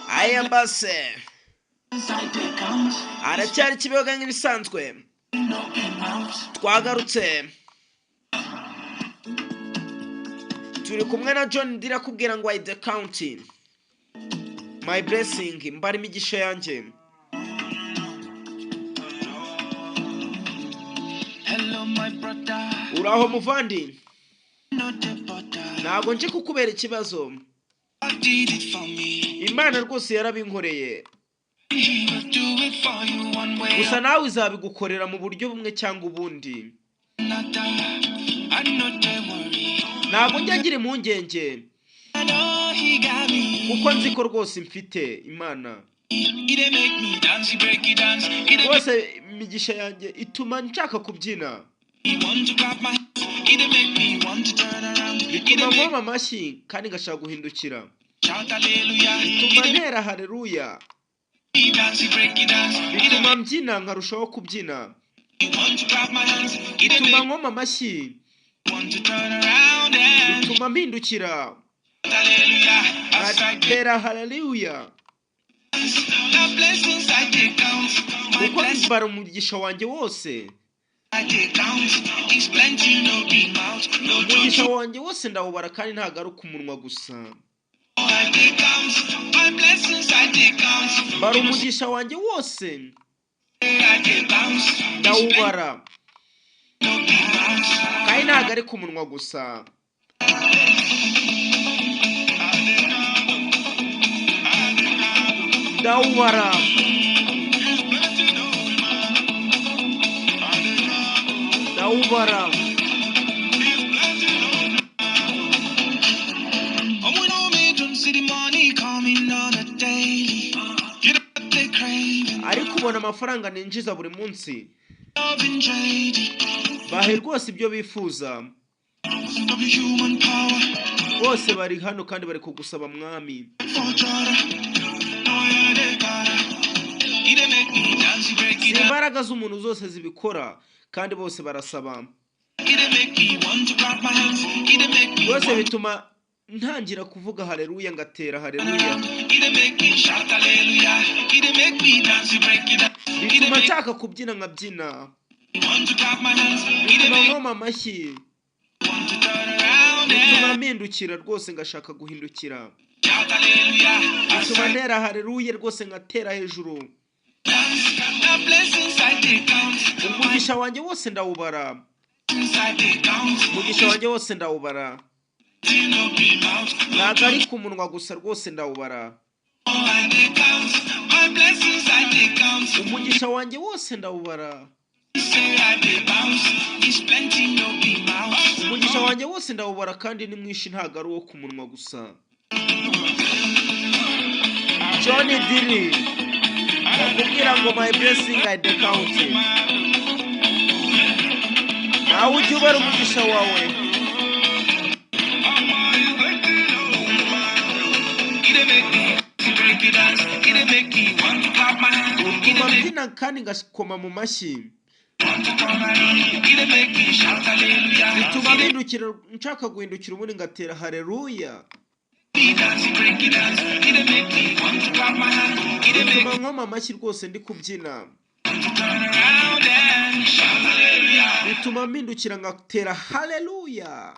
aya mbase aracyari kiboga nk'ibisanzwe twagarutse turi kumwe na John ndirakubwira ngo I the county my blessing mbari imigisha yanjye. Hello my brother, uraho muvandi, ntabwo nje kukubera ikibazo, Imana rwose yarabinkoreye, gusa nawe izabigukorera mu buryo bumwe cyangwa ubundi. Ntabwo njya ngira impungenge kuko nzi ko rwose mfite Imana. Rwose imigisha yanjye ituma nshaka kubyina, bituma ngoma amashyi kandi ngashaka guhindukira, bituma ntera haleluya, bituma mbyina nkarushaho kubyina, bituma ngoma amashyi, bituma mpindukira ngatera haleluya, kuko mbara umugisha wanjye wose. Umugisha wanjye wose ndawubara kandi ntagaruka umunwa gusa. Mbara umugisha wanjye wose ndawubara kandi ntagaruka umunwa gusa. Ndawubara ndawubara ariko ubona amafaranga ninjiza buri munsi bahe rwose ibyo bifuza. Bose bari hano kandi bari kugusaba mwami. Imbaraga z'umuntu zose zibikora kandi bose barasaba. Bose bituma ntangira kuvuga haleluya ngatera haleluya. Bituma nshaka kubyina nkabyina. Bituma ngoma amashyi. Bituma mpindukira rwose ngashaka guhindukira. Bituma ntera haleluya rwose ngatera hejuru. Umugisha wanjye wose ndawubara. Umugisha wanjye wose ndawubara. Ntabwo ari ku munwa gusa rwose ndawubara. Umugisha wanjye wose ndawubara. Umugisha wanjye wose ndawubara kandi ni mwinshi ntabwo ari uwo ku munwa gusa. John drille nakubwira ngo my blessing I the county. Nawe ujye ubara umugisha wawe. Utuma mbyina kandi ngakoma mu mashyi. Bituma mpindukira nshaka guhindukira ubundi ngatera haleluya. Bituma nkoma amashyi rwose ndi kubyina. Bituma mpindukira ngatera haleluya.